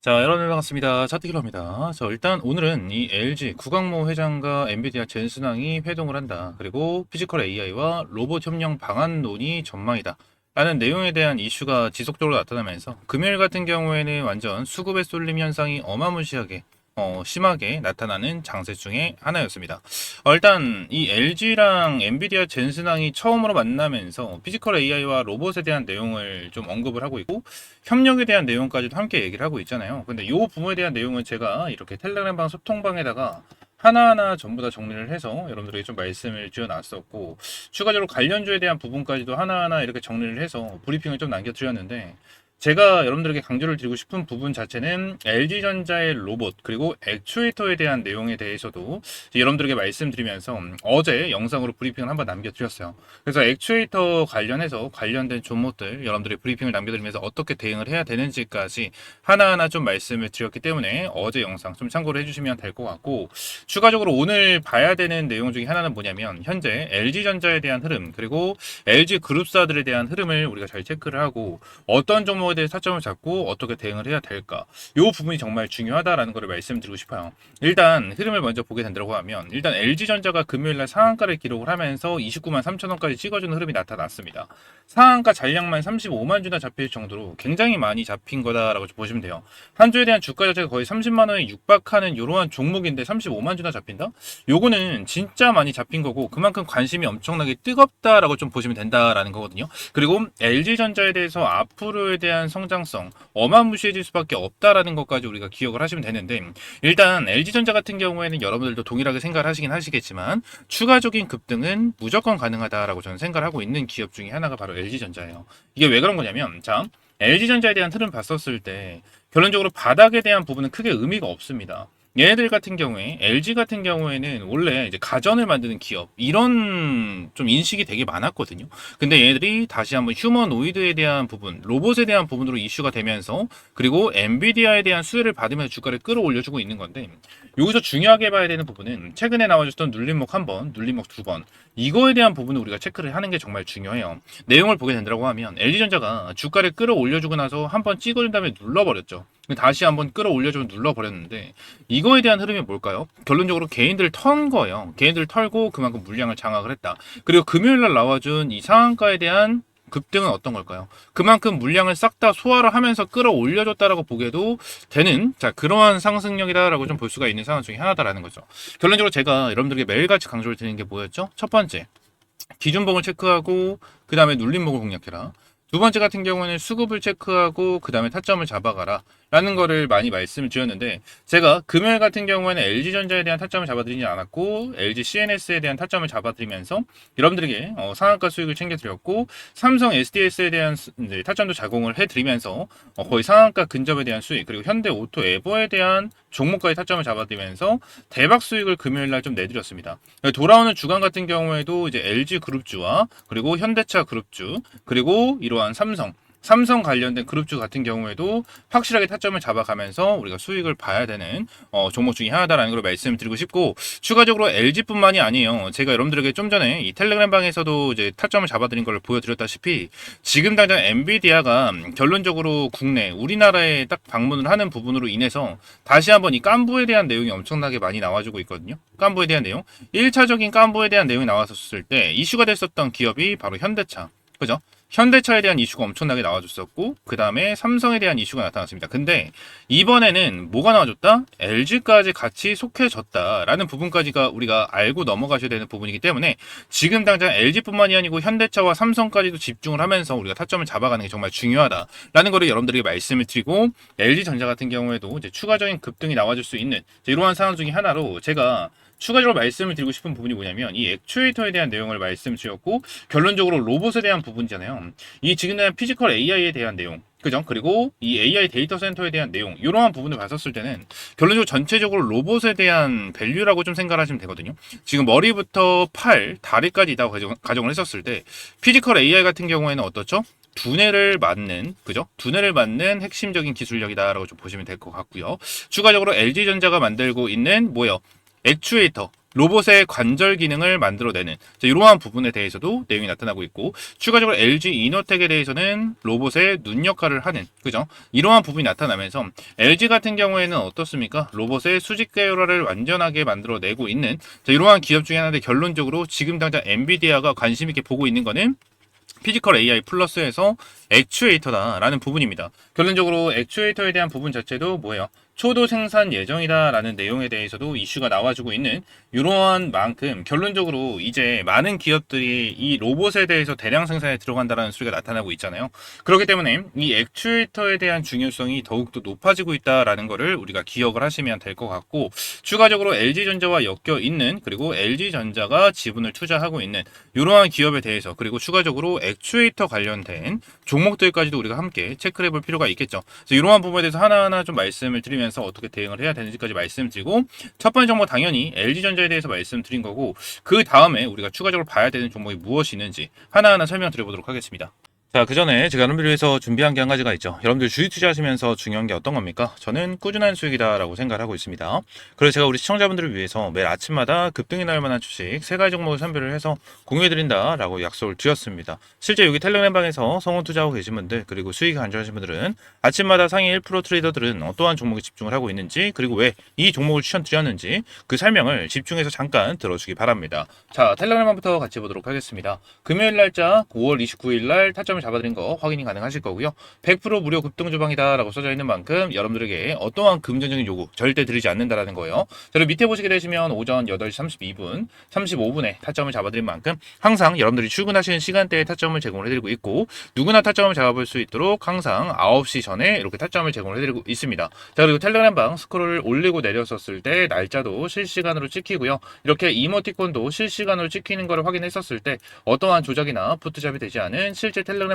자, 여러분 반갑습니다. 차트킬러입니다. 자, 일단 오늘은 이 LG 구강모 회장과 엔비디아 젠슨왕이 회동을 한다. 그리고 피지컬 AI와 로봇 협력 방안 논의 전망이다. 라는 내용에 대한 이슈가 지속적으로 나타나면서 금요일 같은 경우에는 완전 수급의 쏠림 현상이 어마무시하게 심하게 나타나는 장세 중에 하나였습니다. 일단 이 LG랑 엔비디아 젠슨왕이 처음으로 만나면서 피지컬 AI와 로봇에 대한 내용을 좀 언급을 하고 있고 협력에 대한 내용까지도 함께 얘기를 하고 있잖아요. 근데 이 부분에 대한 내용은 제가 이렇게 텔레그램방 소통방에다가 하나하나 전부 다 정리를 해서 여러분들에게 좀 말씀을 드려놨었고 추가적으로 관련주에 대한 부분까지도 하나하나 이렇게 정리를 해서 브리핑을 좀 남겨드렸는데 제가 여러분들에게 강조를 드리고 싶은 부분 자체는 LG전자의 로봇 그리고 액추에이터에 대한 내용에 대해서도 여러분들에게 말씀드리면서 어제 영상으로 브리핑을 한번 남겨드렸어요. 그래서 액추에이터 관련해서 관련된 종목들 여러분들의 브리핑을 남겨드리면서 어떻게 대응을 해야 되는지까지 하나하나 좀 말씀을 드렸기 때문에 어제 영상 좀 참고를 해주시면 될 것 같고 추가적으로 오늘 봐야 되는 내용 중에 하나는 뭐냐면 현재 LG전자에 대한 흐름 그리고 LG 그룹사들에 대한 흐름을 우리가 잘 체크를 하고 어떤 종목에 대해 타점을 잡고 어떻게 대응을 해야 될까 이 부분이 정말 중요하다라는 것을 말씀드리고 싶어요. 일단 흐름을 먼저 보게 된다고 하면 일단 LG전자가 금요일날 상한가를 기록을 하면서 29만 3천 원까지 찍어주는 흐름이 나타났습니다. 상한가 잔량만 35만 주나 잡힐 정도로 굉장히 많이 잡힌 거다라고 보시면 돼요. 한 주에 대한 주가 자체가 거의 30만 원에 육박하는 이러한 종목인데 35만 주나 잡힌다? 요거는 진짜 많이 잡힌 거고 그만큼 관심이 엄청나게 뜨겁다라고 좀 보시면 된다라는 거거든요. 그리고 LG전자에 대해서 앞으로에 대한 성장성 어마무시해질 수밖에 없다라는 것까지 우리가 기억을 하시면 되는데 일단 LG전자 같은 경우에는 여러분들도 동일하게 생각을 하시긴 하시겠지만 추가적인 급등은 무조건 가능하다라고 저는 생각을 하고 있는 기업 중에 하나가 바로 LG전자예요. 이게 왜 그런 거냐면 자 LG전자에 대한 흐름 봤었을 때 결론적으로 바닥에 대한 부분은 크게 의미가 없습니다. 얘네들 같은 경우에 LG 같은 경우에는 원래 이제 가전을 만드는 기업 이런 좀 인식이 되게 많았거든요. 근데 얘네들이 다시 한번 휴머노이드에 대한 부분, 로봇에 대한 부분으로 이슈가 되면서 그리고 엔비디아에 대한 수혜를 받으면서 주가를 끌어올려주고 있는 건데 여기서 중요하게 봐야 되는 부분은 최근에 나와줬던 눌림목 한 번, 눌림목 두 번 이거에 대한 부분을 우리가 체크를 하는 게 정말 중요해요. 내용을 보게 된다고 하면 LG전자가 주가를 끌어올려주고 나서 한 번 찍어준 다음에 눌러버렸죠. 다시 한번 끌어올려주고 눌러버렸는데 이거에 대한 흐름이 뭘까요? 결론적으로 개인들 턴 거예요. 개인들 털고 그만큼 물량을 장악을 했다. 그리고 금요일날 나와준 이 상한가에 대한 급등은 어떤 걸까요? 그만큼 물량을 싹 다 소화를 하면서 끌어올려줬다라고 보게도 되는 자 그러한 상승력이다라고 좀 볼 수가 있는 상황 중에 하나다라는 거죠. 결론적으로 제가 여러분들에게 매일같이 강조를 드리는 게 뭐였죠? 첫 번째 기준봉을 체크하고 그 다음에 눌림목을 공략해라. 두 번째 같은 경우는 수급을 체크하고 그 다음에 타점을 잡아가라 라는 거를 많이 말씀을 드렸는데 제가 금요일 같은 경우에는 LG전자에 대한 타점을 잡아드리지 않았고 LG CNS에 대한 타점을 잡아드리면서 여러분들에게 상한가 수익을 챙겨드렸고 삼성 SDS에 대한 타점도 제공을 해드리면서 거의 상한가 근접에 대한 수익 그리고 현대 오토 에버에 대한 종목까지 타점을 잡아드리면서 대박 수익을 금요일날 좀 내드렸습니다. 돌아오는 주간 같은 경우에도 이제 LG 그룹주와 그리고 현대차 그룹주 그리고 이러한 삼성 관련된 그룹주 같은 경우에도 확실하게 타점을 잡아가면서 우리가 수익을 봐야 되는 종목 중에 하나다라는 걸 말씀을 드리고 싶고 추가적으로 LG뿐만이 아니에요. 제가 여러분들에게 좀 전에 이 텔레그램 방에서도 이제 타점을 잡아드린 걸 보여드렸다시피 지금 당장 엔비디아가 결론적으로 국내 우리나라에 딱 방문을 하는 부분으로 인해서 다시 한번 이 깐부에 대한 내용이 엄청나게 많이 나와주고 있거든요. 깐부에 대한 내용 1차적인 깐부에 대한 내용이 나왔었을 때 이슈가 됐었던 기업이 바로 현대차 그죠? 현대차에 대한 이슈가 엄청나게 나와줬었고 그 다음에 삼성에 대한 이슈가 나타났습니다. 근데 이번에는 뭐가 나와줬다? LG까지 같이 속해졌다라는 부분까지가 우리가 알고 넘어가셔야 되는 부분이기 때문에 지금 당장 LG뿐만이 아니고 현대차와 삼성까지도 집중을 하면서 우리가 타점을 잡아가는 게 정말 중요하다라는 거를 여러분들에게 말씀을 드리고 LG전자 같은 경우에도 이제 추가적인 급등이 나와줄 수 있는 이러한 상황 중에 하나로 제가 추가적으로 말씀을 드리고 싶은 부분이 뭐냐면 이 액추에이터에 대한 내용을 말씀드렸고 결론적으로 로봇에 대한 부분이잖아요. 이 지금 대한 피지컬 AI에 대한 내용 그죠? 그리고 이 AI 데이터 센터에 대한 내용 이러한 부분을 봤었을 때는 결론적으로 전체적으로 로봇에 대한 밸류라고 좀 생각하시면 되거든요. 지금 머리부터 팔, 다리까지 다 가정을 했었을 때 피지컬 AI 같은 경우에는 어떻죠? 두뇌를 맞는 그죠? 두뇌를 맞는 핵심적인 기술력이다라고 좀 보시면 될 것 같고요. 추가적으로 LG전자가 만들고 있는 뭐요? 액추에이터 로봇의 관절 기능을 만들어내는 이러한 부분에 대해서도 내용이 나타나고 있고, 추가적으로 LG 이노텍에 대해서는 로봇의 눈 역할을 하는, 그죠? 이러한 부분이 나타나면서 LG 같은 경우에는 어떻습니까? 로봇의 수직 계열화를 완전하게 만들어내고 있는 이러한 기업 중에 하나인데, 결론적으로 지금 당장 엔비디아가 관심 있게 보고 있는 거는 피지컬 AI 플러스에서 액추에이터다라는 부분입니다. 결론적으로 액추에이터에 대한 부분 자체도 뭐예요? 초도 생산 예정이다라는 내용에 대해서도 이슈가 나와주고 있는 이러한 만큼, 결론적으로 이제 많은 기업들이 이 로봇에 대해서 대량 생산에 들어간다라는 소리가 나타나고 있잖아요. 그렇기 때문에 이 액추에이터에 대한 중요성이 더욱더 높아지고 있다라는 거를 우리가 기억을 하시면 될 것 같고, 추가적으로 LG전자와 엮여 있는, 그리고 LG전자가 지분을 투자하고 있는 이러한 기업에 대해서, 그리고 추가적으로 액추에이터 관련된 종목들까지도 우리가 함께 체크를 해볼 필요가 있겠죠. 그래서 이러한 부분에 대해서 하나하나 좀 말씀을 드리면서 어떻게 대응을 해야 되는지까지 말씀드리고, 첫 번째 종목 당연히 LG전자에 대해서 말씀드린 거고, 그 다음에 우리가 추가적으로 봐야 되는 종목이 무엇이 있는지 하나하나 설명드려보도록 하겠습니다. 자, 그 전에 제가 여러분들 위해서 준비한 게 한 가지가 있죠. 여러분들 주식 투자하시면서 중요한 게 어떤 겁니까? 저는 꾸준한 수익이다라고 생각을 하고 있습니다. 그래서 제가 우리 시청자분들을 위해서 매일 아침마다 급등이 날 만한 주식 3가지 종목을 선별을 해서 공유해드린다라고 약속을 드렸습니다. 실제 여기 텔레그램 방에서 성원 투자하고 계신 분들, 그리고 수익이 안정하신 분들은 아침마다 상위 1% 트레이더들은 어떠한 종목에 집중을 하고 있는지, 그리고 왜 이 종목을 추천드렸는지 그 설명을 집중해서 잠깐 들어주기 바랍니다. 자, 텔레그램부터 같이 보도록 하겠습니다. 금요일 날짜 5월 29일 날 타점을 잡아드린 거 확인이 가능하실 거고요. 100% 무료 급등 주방이다 라고 써져 있는 만큼 여러분들에게 어떠한 금전적인 요구 절대 드리지 않는다라는 거예요. 저를 밑에 보시게 되시면 오전 8시 32분, 35분에 타점을 잡아드린 만큼 항상 여러분들이 출근하시는 시간대에 타점을 제공을 해드리고 있고, 누구나 타점을 잡아볼 수 있도록 항상 9시 전에 이렇게 타점을 제공을 해드리고 있습니다. 자, 그리고 텔레그램방 스크롤을 올리고 내렸었을 때 날짜도 실시간으로 찍히고요. 이렇게 이모티콘도 실시간으로 찍히는 것을 확인했었을 때 어떠한 조작이나 푸트잡이 되지 않은 실제 텔레그램방이다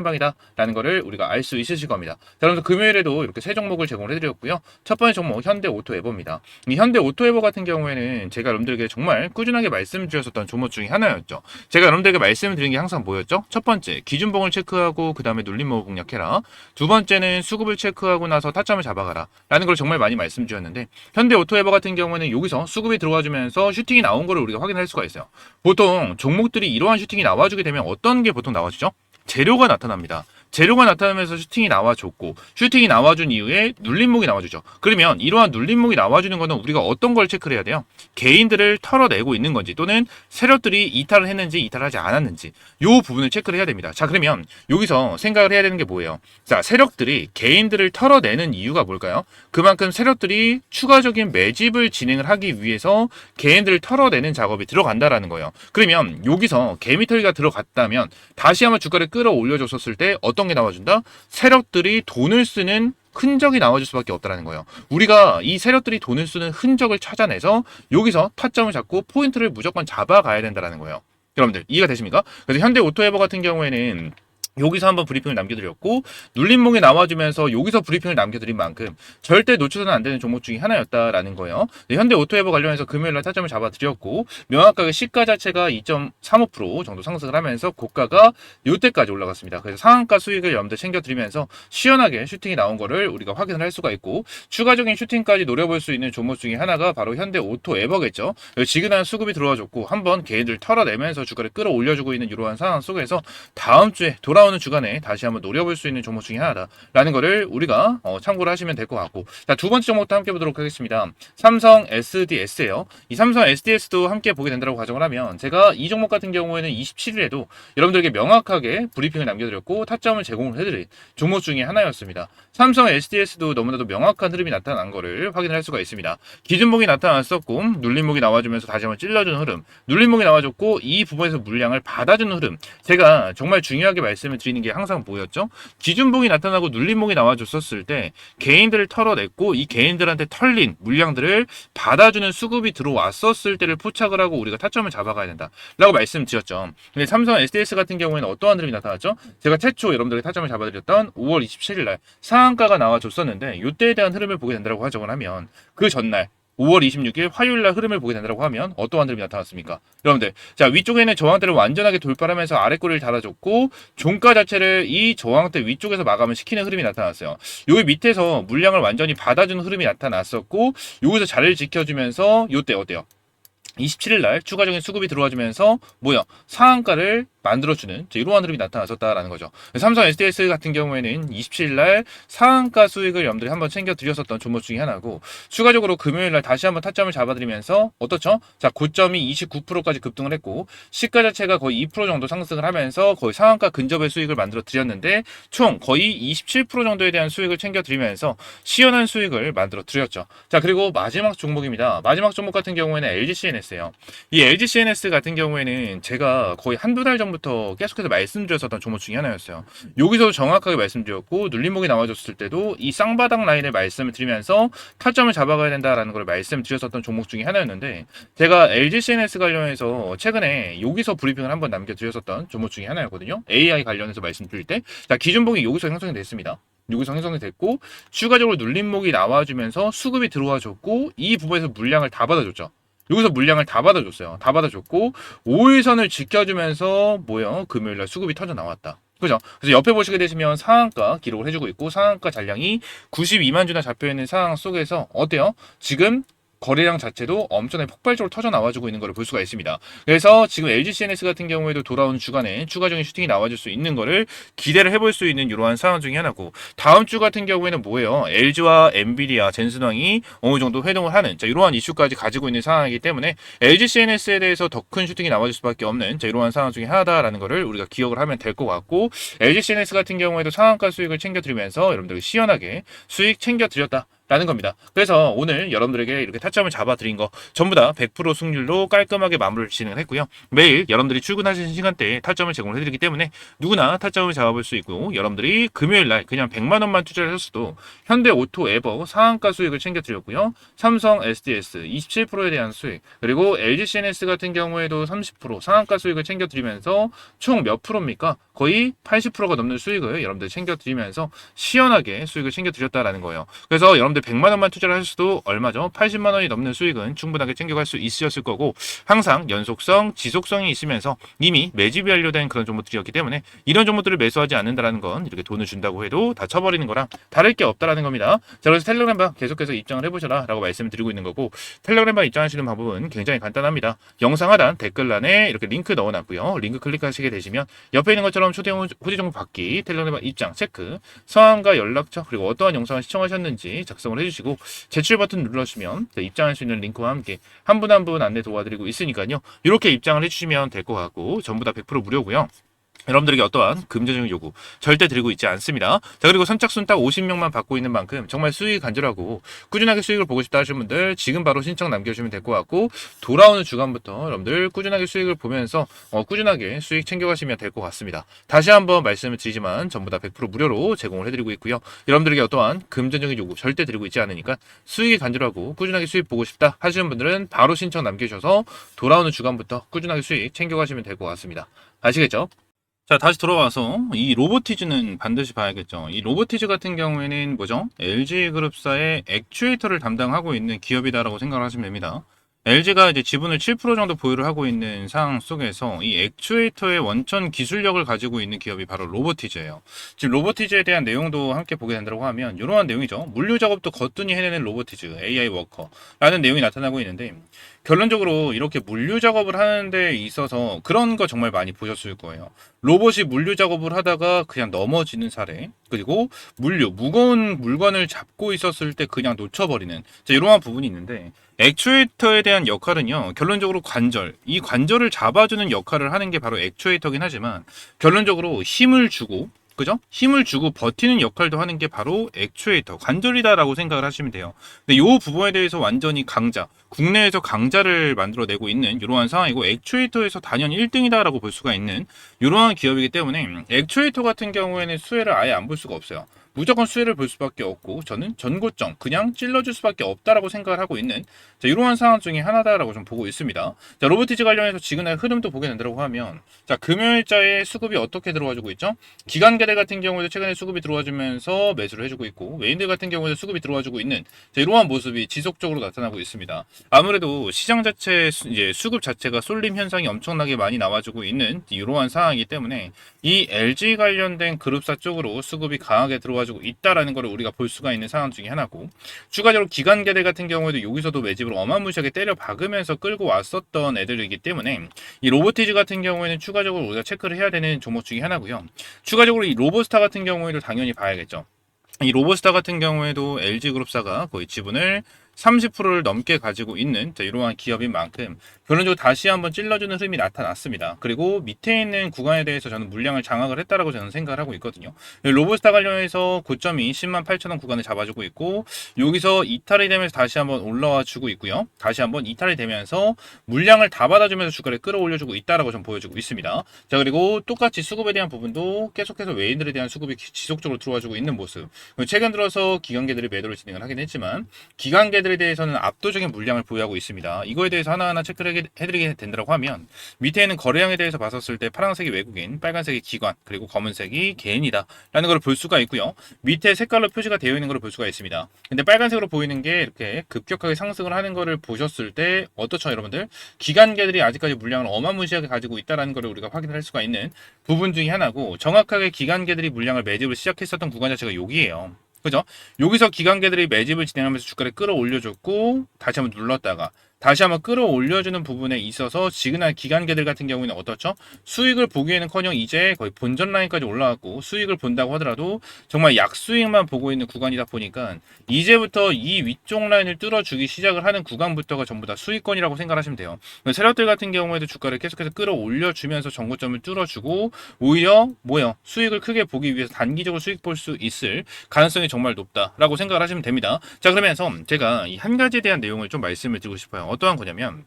라는 거를 우리가 알 수 있으실 겁니다. 자, 그래서 금요일에도 이렇게 세 종목을 제공을 해드렸고요. 첫 번째 종목 현대오토에버입니다. 이 현대오토에버 같은 경우에는 제가 여러분들에게 정말 꾸준하게 말씀드렸었던 종목 중에 하나였죠. 제가 여러분들에게 말씀드린 게 항상 뭐였죠? 첫 번째, 기준봉을 체크하고 그 다음에 눌림목을 공략해라. 두 번째는 수급을 체크하고 나서 타점을 잡아가라 라는 걸 정말 많이 말씀드렸는데, 현대오토에버 같은 경우에는 여기서 수급이 들어와주면서 슈팅이 나온 거를 우리가 확인할 수가 있어요. 보통 종목들이 이러한 슈팅이 나와주게 되면 어떤 게 보통 나와주죠? 재료가 나타납니다. 재료가 나타나면서 슈팅이 나와줬고, 슈팅이 나와준 이후에 눌림목이 나와주죠. 그러면 이러한 눌림목이 나와주는 거는 우리가 어떤 걸 체크를 해야 돼요? 개인들을 털어내고 있는 건지, 또는 세력들이 이탈을 했는지 이탈하지 않았는지, 요 부분을 체크를 해야 됩니다. 자, 그러면 여기서 생각을 해야 되는 게 뭐예요? 자, 세력들이 개인들을 털어내는 이유가 뭘까요? 그만큼 세력들이 추가적인 매집을 진행을 하기 위해서 개인들을 털어내는 작업이 들어간다라는 거예요. 그러면 여기서 개미털기가 들어갔다면 다시 한번 주가를 끌어올려줬었을 때 어떤 게 나와준다? 세력들이 돈을 쓰는 흔적이 나와줄 수밖에 없다는 거예요. 우리가 이 세력들이 돈을 쓰는 흔적을 찾아내서 여기서 타점을 잡고 포인트를 무조건 잡아가야 된다는 거예요. 여러분들 이해가 되십니까? 그래서 현대오토에버 같은 경우에는 여기서 한번 브리핑을 남겨드렸고, 눌림목이 나와주면서 여기서 브리핑을 남겨드린 만큼 절대 놓쳐서는 안 되는 종목 중에 하나였다라는 거예요. 현대오토에버 관련해서 금요일날 타점을 잡아드렸고, 명확하게 시가 자체가 2.35% 정도 상승을 하면서 고가가 이때까지 올라갔습니다. 그래서 상한가 수익을 여러분들 챙겨드리면서 시원하게 슈팅이 나온 거를 우리가 확인을 할 수가 있고, 추가적인 슈팅까지 노려볼 수 있는 종목 중에 하나가 바로 현대오토에버겠죠. 지근한 수급이 들어와줬고 한번 개인들 털어내면서 주가를 끌어올려주고 있는 이러한 상황 속에서 다음 주에 돌아오는 주간에 다시 한번 노려볼 수 있는 종목 중에 하나다라는 거를 우리가 참고를 하시면 될 것 같고, 자, 두 번째 종목도 함께 보도록 하겠습니다. 삼성 SDS예요. 이 삼성 SDS도 함께 보게 된다고 가정을 하면, 제가 이 종목 같은 경우에는 27일에도 여러분들에게 명확하게 브리핑을 남겨드렸고 타점을 제공을 해드린 종목 중에 하나였습니다. 삼성 SDS도 너무나도 명확한 흐름이 나타난 거를 확인할 수가 있습니다. 기준목이 나타났었고, 눌림목이 나와주면서 다시 한번 찔러주는 흐름, 눌림목이 나와줬고 이 부분에서 물량을 받아주는 흐름, 제가 정말 중요하게 말씀을 드리는 게 항상 뭐였죠? 기준봉이 나타나고 눌림목이 나와줬었을 때 개인들을 털어냈고, 이 개인들한테 털린 물량들을 받아주는 수급이 들어왔었을 때를 포착을 하고 우리가 타점을 잡아가야 된다 라고 말씀드렸죠. 근데 삼성 SDS 같은 경우에는 어떠한 흐름이 나타났죠? 제가 최초 여러분들에게 타점을 잡아드렸던 5월 27일 날 상한가가 나와줬었는데, 이때에 대한 흐름을 보게 된다고 가정을 하면, 그 전날 5월 26일 화요일날 흐름을 보게 된다고 하면 어떠한 흐름이 나타났습니까? 여러분들, 자, 위쪽에는 저항대를 완전하게 돌파하면서 아래꼬리를 달아줬고, 종가 자체를 이 저항대 위쪽에서 마감을 시키는 흐름이 나타났어요. 여기 밑에서 물량을 완전히 받아주는 흐름이 나타났었고, 여기서 자리를 지켜주면서 요때 어때요? 27일 날 추가적인 수급이 들어와주면서 뭐야 상한가를 만들어주는 이러한 흐름이 나타났었다라는 거죠. 삼성 SDS 같은 경우에는 27일 날 상한가 수익을 여러분들이 한번 챙겨 드렸었던 종목 중에 하나고, 추가적으로 금요일 날 다시 한번 타점을 잡아드리면서 어떻죠? 자, 고점이 29%까지 급등을 했고 시가 자체가 거의 2% 정도 상승을 하면서 거의 상한가 근접의 수익을 만들어 드렸는데 총 거의 27% 정도에 대한 수익을 챙겨 드리면서 시원한 수익을 만들어 드렸죠. 자, 그리고 마지막 종목입니다. 마지막 종목 같은 경우에는 LGCNS예요. 이 LGCNS 같은 경우에는 제가 거의 한두 달 전부터 계속해서 말씀드렸었던 종목 중에 하나였어요. 여기서 정확하게 말씀드렸고 눌림목이 나와줬을 때도 이 쌍바닥 라인을 말씀을 드리면서 타점을 잡아가야 된다라는 걸 말씀드렸었던 종목 중에 하나였는데, 제가 LGCNS 관련해서 최근에 여기서 브리핑을 한번 남겨드렸었던 종목 중에 하나였거든요. AI 관련해서 말씀드릴 때, 자, 기준봉이 여기서 형성이 됐습니다. 여기서 형성이 됐고 추가적으로 눌림목이 나와주면서 수급이 들어와줬고 이 부분에서 물량을 다 받아줬죠. 여기서 물량을 다 받아줬어요. 다 받아줬고 5일선을 지켜주면서 뭐요? 금요일날 수급이 터져 나왔다. 그죠? 그래서 옆에 보시게 되시면 상한가 기록을 해주고 있고 상한가 잔량이 92만 주나 잡혀있는 상황 속에서 어때요? 지금 거래량 자체도 엄청나게 폭발적으로 터져 나와주고 있는 것을 볼 수가 있습니다. 그래서 지금 LGCNS 같은 경우에도 돌아오는 주간에 추가적인 슈팅이 나와줄 수 있는 것을 기대를 해볼 수 있는 이러한 상황 중에 하나고, 다음 주 같은 경우에는 뭐예요? LG와 엔비디아, 젠슨왕이 어느 정도 회동을 하는 이러한 이슈까지 가지고 있는 상황이기 때문에 LGCNS에 대해서 더 큰 슈팅이 나와줄 수밖에 없는 이러한 상황 중에 하나다라는 것을 우리가 기억을 하면 될 것 같고, LGCNS 같은 경우에도 상한가 수익을 챙겨드리면서 여러분들 시원하게 수익 챙겨드렸다 라는 겁니다. 그래서 오늘 여러분들에게 이렇게 타점을 잡아드린 거 전부 다 100% 승률로 깔끔하게 마무리를 진행을 했고요. 매일 여러분들이 출근하시는 시간대에 타점을 제공을 해드리기 때문에 누구나 타점을 잡아볼 수 있고, 여러분들이 금요일날 그냥 100만원만 투자를 했어도 현대오토 에버 상한가 수익을 챙겨드렸고요. 삼성 SDS 27%에 대한 수익, 그리고 LGCNS 같은 경우에도 30% 상한가 수익을 챙겨드리면서 총 몇 프로입니까? 거의 80%가 넘는 수익을 여러분들 챙겨드리면서 시원하게 수익을 챙겨드렸다라는 거예요. 그래서 여러분들 100만원만 투자를 하셔도 얼마죠? 80만원이 넘는 수익은 충분하게 챙겨갈 수 있으셨을 거고, 항상 연속성, 지속성이 있으면서 이미 매집이 완료된 그런 종목들이었기 때문에 이런 종목들을 매수하지 않는다라는 건 이렇게 돈을 준다고 해도 다 쳐버리는 거랑 다를 게 없다라는 겁니다. 자, 그래서 텔레그램방 계속해서 입장을 해보셔라 라고 말씀을 드리고 있는 거고, 텔레그램방 입장하시는 방법은 굉장히 간단합니다. 영상 하단 댓글란에 이렇게 링크 넣어놨고요. 링크 클릭하시게 되시면 옆에 있는 것처럼 초대 후지 정보 받기, 텔레그램방 입장 체크, 성함과 연락처, 그리고 어떠한 영상을 시청하셨는지 작성을 해주시고 제출 버튼 눌러주시면 입장할 수 있는 링크와 함께 한 분 한 분 안내 도와드리고 있으니까요. 이렇게 입장을 해주시면 될 것 같고 전부 다 100% 무료고요. 여러분들에게 어떠한 금전적인 요구 절대 드리고 있지 않습니다. 자, 그리고 선착순 딱 50명만 받고 있는 만큼 정말 수익이 간절하고 꾸준하게 수익을 보고 싶다 하시는 분들 지금 바로 신청 남겨주시면 될 것 같고, 돌아오는 주간부터 여러분들 꾸준하게 수익을 보면서 꾸준하게 수익 챙겨가시면 될 것 같습니다. 다시 한번 말씀을 드리지만 전부 다 100% 무료로 제공을 해드리고 있고요. 여러분들에게 어떠한 금전적인 요구 절대 드리고 있지 않으니까 수익이 간절하고 꾸준하게 수익 보고 싶다 하시는 분들은 바로 신청 남겨주셔서 돌아오는 주간부터 꾸준하게 수익 챙겨가시면 될 것 같습니다. 아시겠죠? 자, 다시 돌아와서 이 로보티즈는 반드시 봐야겠죠. 이 로보티즈 같은 경우에는 뭐죠? LG그룹사의 액추에이터를 담당하고 있는 기업이다라고 생각을 하시면 됩니다. LG가 이제 지분을 7% 정도 보유를 하고 있는 상황 속에서 이 액추에이터의 원천 기술력을 가지고 있는 기업이 바로 로보티즈예요. 지금 로보티즈에 대한 내용도 함께 보게 된다고 하면 이러한 내용이죠. 물류 작업도 거뜬히 해내는 로보티즈, AI 워커라는 내용이 나타나고 있는데, 결론적으로 이렇게 물류 작업을 하는 데 있어서 그런 거 정말 많이 보셨을 거예요. 로봇이 물류 작업을 하다가 그냥 넘어지는 사례, 그리고 무거운 물건을 잡고 있었을 때 그냥 놓쳐버리는 이러한 부분이 있는데, 액추에이터에 대한 역할은요, 결론적으로 이 관절을 잡아주는 역할을 하는 게 바로 액추에이터긴 하지만 결론적으로 힘을 주고, 그죠? 힘을 주고 버티는 역할도 하는 게 바로 액추에이터, 관절이다라고 생각을 하시면 돼요. 근데 이 부분에 대해서 완전히 국내에서 강자를 만들어내고 있는 이러한 상황이고, 액추에이터에서 단연 1등이다라고 볼 수가 있는 이러한 기업이기 때문에 액추에이터 같은 경우에는 수혜를 아예 안 볼 수가 없어요. 무조건 수혜를 볼 수밖에 없고 저는 전고점 그냥 찔러줄 수밖에 없다라고 생각을 하고 있는 이러한 상황 중에 하나다라고 좀 보고 있습니다. 자, 로보티즈 관련해서 지금의 흐름도 보게 된다고 하면, 자, 금요일자에 수급이 어떻게 들어와주고 있죠? 기관계들 같은 경우에도 최근에 수급이 들어와주면서 매수를 해주고 있고, 외인들 같은 경우에도 수급이 들어와주고 있는 이러한 모습이 지속적으로 나타나고 있습니다. 아무래도 시장 자체 이제 수급 자체가 쏠림 현상이 엄청나게 많이 나와주고 있는 이러한 상황이기 때문에 이 LG 관련된 그룹사 쪽으로 수급이 강하게 들어와 잡아주고 있다라는 걸 우리가 볼 수가 있는 상황 중에 하나고, 추가적으로 기관계들 같은 경우에도 여기서도 매집을 어마무시하게 때려 박으면서 끌고 왔었던 애들이기 때문에 이 로보티즈 같은 경우에는 추가적으로 우리가 체크를 해야 되는 종목 중에 하나고요. 추가적으로 이 로보스타 같은 경우에도 당연히 봐야겠죠. 이 로보스타 같은 경우에도 LG그룹사가 거의 지분을 30%를 넘게 가지고 있는 이러한 기업인 만큼 결론적으로 다시 한번 찔러주는 흐름이 나타났습니다. 그리고 밑에 있는 구간에 대해서 저는 물량을 장악을 했다라고 저는 생각을 하고 있거든요. 로보스타 관련해서 고점이 10만 8천 원 구간을 잡아주고 있고, 여기서 이탈이 되면서 다시 한번 올라와 주고 있고요. 다시 한번 이탈이 되면서 물량을 다 받아주면서 주가를 끌어올려주고 있다라고 좀 보여주고 있습니다. 자, 그리고 똑같이 수급에 대한 부분도 계속해서 외인들에 대한 수급이 지속적으로 들어와주고 있는 모습. 최근 들어서 기관계들이 매도를 진행을 하긴 했지만 기관계들에 대해서는 압도적인 물량을 보유하고 있습니다. 이거에 대해서 하나하나 체크를 해드리게 된다고 하면, 밑에 있는 거래량에 대해서 봤었을 때 파란색이 외국인, 빨간색이 기관, 그리고 검은색이 개인이다 라는 걸 볼 수가 있고요. 밑에 색깔로 표시가 되어 있는 걸 볼 수가 있습니다. 근데 빨간색으로 보이는 게 이렇게 급격하게 상승을 하는 거를 보셨을 때 어떻죠, 여러분들? 기관계들이 아직까지 물량을 어마무시하게 가지고 있다는 걸 우리가 확인할 수가 있는 부분 중에 하나고, 정확하게 기관계들이 물량을 매집을 시작했었던 구간 자체가 여기예요. 그죠? 여기서 기관계들이 매집을 진행하면서 주가를 끌어올려줬고, 다시 한번 눌렀다가 다시 한번 끌어올려주는 부분에 있어서 지그날 기관계들 같은 경우에는 어떻죠? 수익을 보기에는커녕 이제 거의 본전 라인까지 올라왔고, 수익을 본다고 하더라도 정말 약수익만 보고 있는 구간이다 보니까 이제부터 이 위쪽 라인을 뚫어주기 시작을 하는 구간부터가 전부 다 수익권이라고 생각하시면 돼요. 세력들 같은 경우에도 주가를 계속해서 끌어올려주면서 전고점을 뚫어주고, 오히려 뭐예요? 수익을 크게 보기 위해서 단기적으로 수익 볼 수 있을 가능성이 정말 높다라고 생각을 하시면 됩니다. 자, 그러면서 제가 이 한 가지에 대한 내용을 좀 말씀을 드리고 싶어요. 어떠한 거냐면,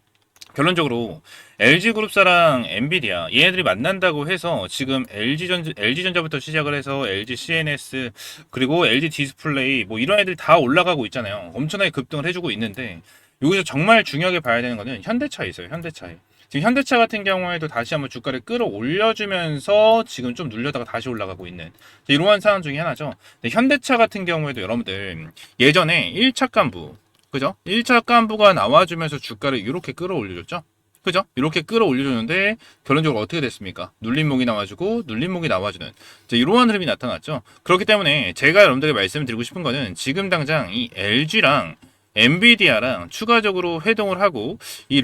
결론적으로 LG그룹사랑 엔비디아 얘네들이 만난다고 해서 지금 LG전자부터 시작을 해서 LG CNS 그리고 LG 디스플레이 뭐 이런 애들이 다 올라가고 있잖아요. 엄청나게 급등을 해주고 있는데, 여기서 정말 중요하게 봐야 되는 거는 현대차에 있어요. 현대차에. 지금 현대차 같은 경우에도 다시 한번 주가를 끌어올려주면서 지금 좀 눌렸다가 다시 올라가고 있는 이러한 상황 중에 하나죠. 현대차 같은 경우에도 여러분들 예전에 1차 간부, 그죠? 1차 간부가 나와주면서 주가를 이렇게 끌어올려줬죠? 그죠? 이렇게 끌어올려줬는데 결론적으로 어떻게 됐습니까? 눌림목이 나와주고 눌림목이 나와주는 이러한 흐름이 나타났죠. 그렇기 때문에 제가 여러분들에게 말씀을 드리고 싶은 거는, 지금 당장 이 LG랑 엔비디아랑 추가적으로 회동을 하고 이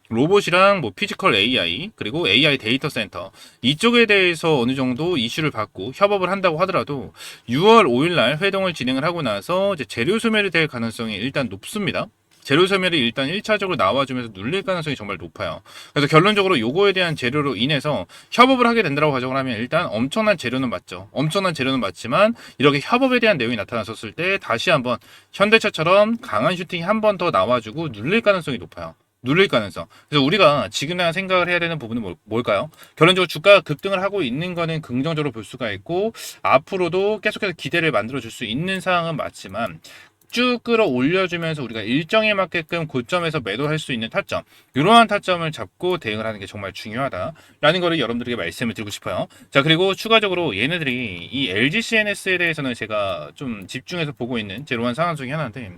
로봇이랑 뭐 피지컬 AI 그리고 AI 데이터 센터 이쪽에 대해서 어느 정도 이슈를 받고 협업을 한다고 하더라도 6월 5일 날 회동을 진행을 하고 나서 이제 재료 소멸이 될 가능성이 일단 높습니다. 재료 소멸이 일단 1차적으로 나와주면서 눌릴 가능성이 정말 높아요. 그래서 결론적으로 요거에 대한 재료로 인해서 협업을 하게 된다고 가정을 하면 일단 엄청난 재료는 맞죠. 엄청난 재료는 맞지만 이렇게 협업에 대한 내용이 나타났었을 때 다시 한번 현대차처럼 강한 슈팅이 한 번 더 나와주고 눌릴 가능성이 높아요. 눌릴 가능성. 그래서 우리가 지금 생각을 해야 되는 부분은 뭘까요? 결론적으로 주가가 급등을 하고 있는 거는 긍정적으로 볼 수가 있고, 앞으로도 계속해서 기대를 만들어줄 수 있는 상황은 맞지만, 쭉 끌어올려주면서 우리가 일정에 맞게끔 고점에서 매도할 수 있는 타점, 이러한 타점을 잡고 대응을 하는 게 정말 중요하다라는 거를 여러분들에게 말씀을 드리고 싶어요. 자, 그리고 추가적으로 얘네들이 이 LG CNS에 대해서는 제가 좀 집중해서 보고 있는 제로한 상황 중에 하나인데,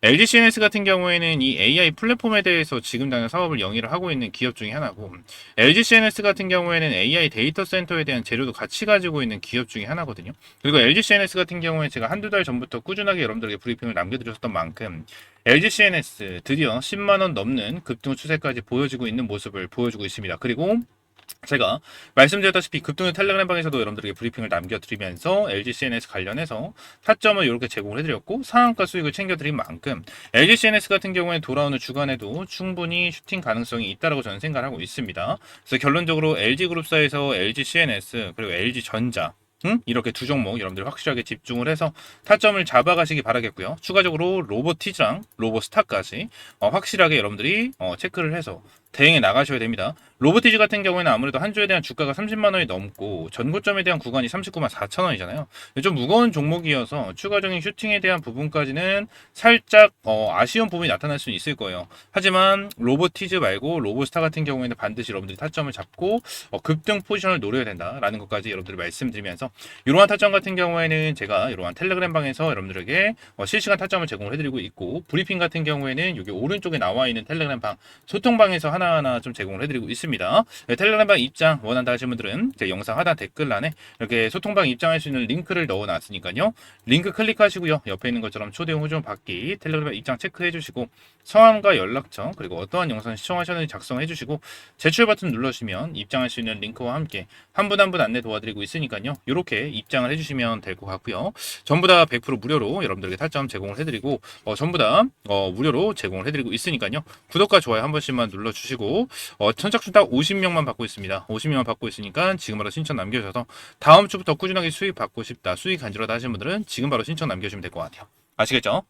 LG CNS 같은 경우에는 이 AI 플랫폼에 대해서 지금 당장 사업을 영위를 하고 있는 기업 중에 하나고, LG CNS 같은 경우에는 AI 데이터 센터에 대한 재료도 같이 가지고 있는 기업 중에 하나거든요. 그리고 LG CNS 같은 경우에 제가 한두 달 전부터 꾸준하게 여러분들에게 브리핑을 남겨드렸던 만큼 LG CNS 드디어 10만원 넘는 급등 추세까지 보여지고 있는 모습을 보여주고 있습니다. 그리고 제가 말씀드렸다시피 급등의 텔레그램방에서도 여러분들에게 브리핑을 남겨드리면서 LG CNS 관련해서 타점을 이렇게 제공을 해드렸고, 상한가 수익을 챙겨드린 만큼 LG CNS 같은 경우에 돌아오는 주간에도 충분히 슈팅 가능성이 있다고 저는 생각하고 있습니다. 그래서 결론적으로 LG그룹사에서 LG CNS 그리고 LG전자 이렇게 두 종목 여러분들 확실하게 집중을 해서 타점을 잡아가시기 바라겠고요. 추가적으로 로보티즈랑 로보스타까지 확실하게 여러분들이 체크를 해서 대응해 나가셔야 됩니다. 로보티즈 같은 경우에는 아무래도 한 주에 대한 주가가 30만 원이 넘고 전고점에 대한 구간이 39만 4천 원이잖아요. 좀 무거운 종목이어서 추가적인 슈팅에 대한 부분까지는 살짝 아쉬운 부분이 나타날 수는 있을 거예요. 하지만 로보티즈 말고 로보스타 같은 경우에는 반드시 여러분들이 타점을 잡고 급등 포지션을 노려야 된다라는 것까지 여러분들이 말씀드리면서, 이러한 타점 같은 경우에는 제가 이러한 텔레그램 방에서 여러분들에게 실시간 타점을 제공을 해드리고 있고, 브리핑 같은 경우에는 여기 오른쪽에 나와 있는 텔레그램 방 소통방에서 하나하나 좀 제공을 해드리고 있습니다. 네, 텔레그램방 입장 원한다 하시는 분들은 제 영상 하단 댓글란에 이렇게 소통방 입장할 수 있는 링크를 넣어놨으니까요. 링크 클릭하시고요. 옆에 있는 것처럼 초대 호종 받기 텔레그램 입장 체크해주시고 성함과 연락처 그리고 어떠한 영상 시청하셨는지 작성해주시고 제출 버튼 눌러주시면 입장할 수 있는 링크와 함께 한 분 한 분 안내 도와드리고 있으니까요. 이렇게 입장을 해주시면 될 것 같고요. 전부 다 100% 무료로 여러분들에게 탈점 제공을 해드리고 전부 다 무료로 제공을 해드리고 있으니까요. 구독과 좋아요 한 번씩만 눌러주시고 선착순 딱 50명만 받고 있습니다. 50명만 받고 있으니까 지금 바로 신청 남겨주셔서 다음 주부터 꾸준하게 수익 받고 싶다, 수익 간절하다 하시는 분들은 지금 바로 신청 남겨주시면 될 것 같아요. 아시겠죠?